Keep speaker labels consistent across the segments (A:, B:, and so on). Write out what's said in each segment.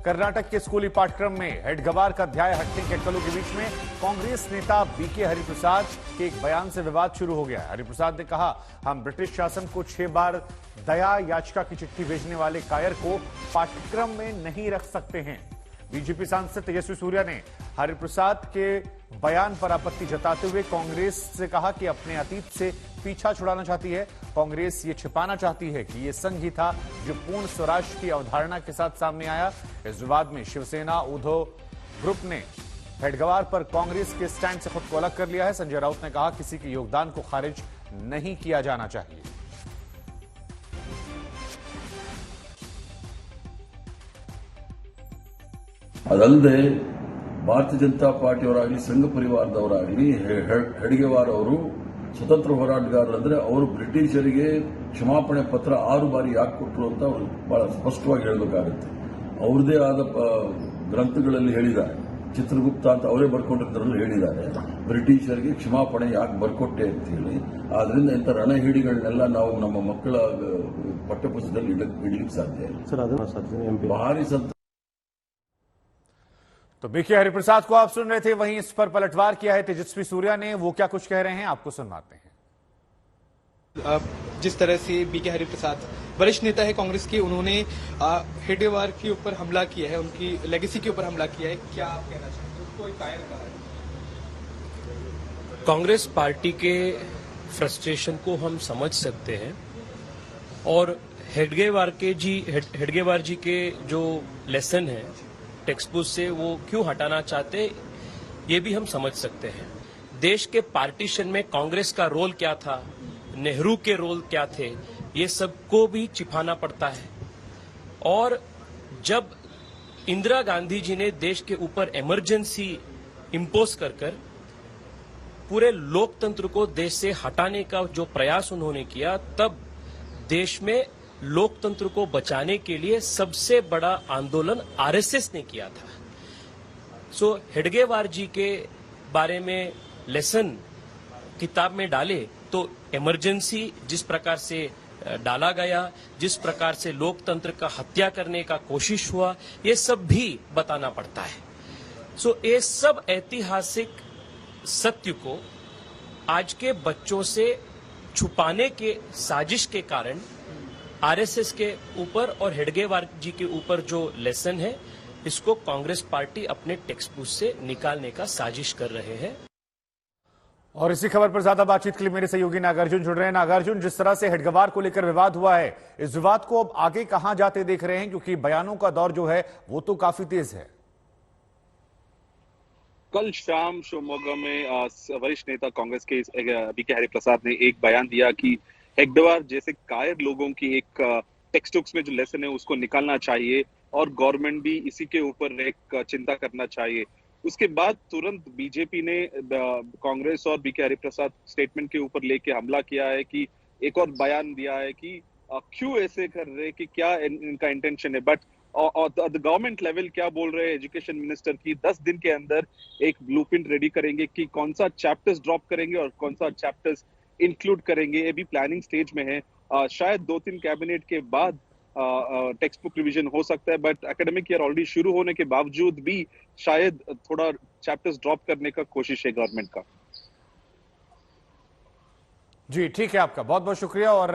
A: कर्नाटक के स्कूली पाठ्यक्रम में हेडगवार का अध्याय हटने के अटकलों के बीच में कांग्रेस नेता बीके हरिप्रसाद के एक बयान से विवाद शुरू हो गया। हरिप्रसाद ने कहा, हम ब्रिटिश शासन को 6 बार दया याचिका की चिट्ठी भेजने वाले कायर को पाठ्यक्रम में नहीं रख सकते हैं। बीजेपी सांसद तेजस्वी सूर्या ने हरिप्रसाद के बयान पर आपत्ति जताते हुए कांग्रेस से कहा कि अपने अतीत से पीछा छुड़ाना चाहती है। कांग्रेस ये छिपाना चाहती है कि ये संघ ही था जो पूर्ण स्वराज की अवधारणा के साथ सामने आया। इस विवाद में शिवसेना उद्धव ग्रुप ने हेडगवार पर कांग्रेस के स्टैंड से खुद को अलग कर लिया है। संजय राउत ने कहा, किसी के योगदान को खारिज नहीं किया जाना चाहिए।
B: ಅದಲ್ಲದೆ ಭಾರತೀಯ ಜನತಾ ಪಾರ್ಟಿಯವರಾಗಲಿ ಸಂಘ ಪರಿವಾರದವರಾಗಲಿ ಹೆಡ್ಗೇವಾರ್ ಅವರು ಸ್ವತಂತ್ರ ಹೋರಾಟಗಾರರಂದ್ರೆ ಅವರು ಬ್ರಿಟಿಷರಿಗೆ ಕ್ಷಮಾಪಣೆ ಪತ್ರ 6 ಬಾರಿ ಯಾಕೆ ಕೊಟ್ಟರು ಅಂತ ಅವರು ಬಹಳ ಸ್ಪಷ್ಟವಾಗಿ ಹೇಳಬೇಕಾಗುತ್ತೆ। ಅವರದೇ ಆದ ಗ್ರಂಥಗಳಲ್ಲಿ ಹೇಳಿದ್ದಾರೆ, ಚಿತ್ರಗುಪ್ತ ಅಂತ ಅವರೇ ಬರ್ಕೊಂಡಿದ್ದರಲ್ಲಿ ಹೇಳಿದ್ದಾರೆ, ಬ್ರಿಟಿಷರಿಗೆ ಕ್ಷಮಾಪಣೆ ಯಾಕೆ ಬರ್ಕೊಟ್ಟೆ ಅಂತ ಹೇಳಿ। ಆದ್ರಿಂದ ಇಂಥ ರಣಹಿಡಿಗಳನ್ನೆಲ್ಲ ನಾವು ನಮ್ಮ ಮಕ್ಕಳ ಪಠ್ಯಪುಸ್ತಕದಲ್ಲಿ ಇಡಲಿಕ್ಕೆ ಸಾಧ್ಯ ಇಲ್ಲ। ಭಾರಿ
A: तो बीके हरिप्रसाद को आप सुन रहे थे, वहीं इस पर पलटवार किया है तेजस्वी सूर्या ने। वो क्या कुछ कह रहे हैं आपको सुनवाते हैं।
C: जिस तरह से बीके हरिप्रसाद वरिष्ठ नेता है कांग्रेस के, उन्होंने हेडगेवार के ऊपर हमला किया है, उनकी लेगेसी के ऊपर हमला किया है, क्या आप कहना चाहते हैं? कोई कायर कहा है।
D: कांग्रेस पार्टी के फ्रस्ट्रेशन को हम समझ सकते हैं और हेडगेवार जी के जो लेसन है टेक्स्ट बुक से वो क्यों हटाना चाहते, ये भी हम समझ सकते हैं। देश के पार्टीशन में कांग्रेस का रोल क्या था, नेहरू के रोल क्या थे, ये सबको भी छिपाना पड़ता है। और जब इंदिरा गांधी जी ने देश के ऊपर इमरजेंसी इंपोज कर पूरे लोकतंत्र को देश से हटाने का जो प्रयास उन्होंने किया, तब देश में लोकतंत्र को बचाने के लिए सबसे बड़ा आंदोलन आरएसएस ने किया था। सो हेडगेवार जी के बारे में लेसन किताब में डाले तो इमरजेंसी जिस प्रकार से डाला गया, जिस प्रकार से लोकतंत्र का हत्या करने का कोशिश हुआ, ये सब भी बताना पड़ता है। सो ये सब ऐतिहासिक सत्य को आज के बच्चों से छुपाने के साजिश के कारण आरएसएस के ऊपर और हेडगेवार जी के ऊपर जो लेसन है, इसको कांग्रेस पार्टी अपने टेक्स्ट बुक से निकालने का साजिश कर रहे हैं।
A: और इसी खबर पर ज्यादा बातचीत के लिए मेरे सहयोगी नागार्जुन जुड़ रहे हैं। नागार्जुन, जिस तरह से हेडगवार को लेकर विवाद हुआ है, इस विवाद को अब आगे कहां जाते देख रहे हैं, क्योंकि बयानों का दौर जो है वो तो काफी तेज है।
E: कल शाम शिवमोगा में वरिष्ठ नेता कांग्रेस के बीके हरिप्रसाद ने एक बयान दिया कि हेडगेवार जैसे कायर लोगों की एक टेक्स्ट बुक्स में जो लेसन है उसको निकालना चाहिए और गवर्नमेंट भी इसी के ऊपर एक चिंता करना चाहिए। उसके बाद तुरंत बीजेपी ने कांग्रेस और बीके हरिप्रसाद स्टेटमेंट के ऊपर लेके हमला किया है कि एक और बयान दिया है कि क्यों ऐसे कर रहे, कि क्या इनका इंटेंशन है। बट द गवर्नमेंट लेवल क्या बोल रहे हैं एजुकेशन मिनिस्टर की 10 दिन के अंदर एक ब्लूप्रिंट रेडी करेंगे कि कौन सा चैप्टर्स ड्रॉप करेंगे और कौन सा चैप्टर्स इंक्लूड करेंगे। ये भी प्लानिंग स्टेज में है। शायद 2-3 कैबिनेट के बाद टेक्स्ट बुक रिवीजन हो सकता है, बट एकेडमिक ईयर ऑलरेडी शुरू होने के बावजूद भी शायद थोड़ा चैप्टर्स ड्रॉप करने का कोशिश है गवर्नमेंट का।
A: जी ठीक है, आपका बहुत बहुत शुक्रिया और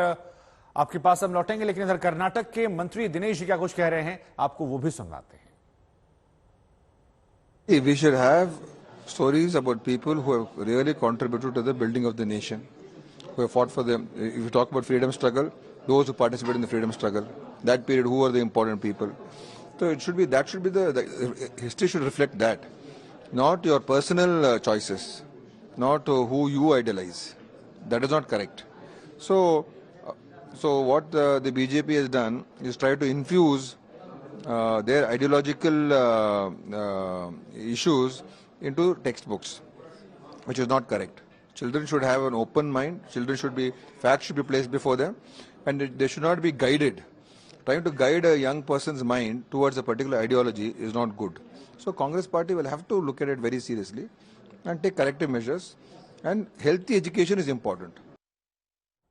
A: आपके पास हम लौटेंगे, लेकिन इधर कर्नाटक के मंत्री दिनेश जी क्या कुछ कह रहे हैं आपको वो भी सुनवाते हैं।
F: We should have stories about people who have really contributed to the building of the nation, who have fought for them. If you talk about freedom struggle, those who participated in the freedom struggle, that period, who are the important people. So it should be, that should be the history should reflect that, not your personal choices, not who you idolize. That is not correct. So what the BJP has done is try to infuse their ideological issues into textbooks, which is not correct. Children should have an open mind. Children should be, facts should be placed before them, and they should not be guided. Trying to guide a young person's mind towards a particular ideology is not good. So Congress party will have to look at it very seriously and take corrective measures. And healthy education is important.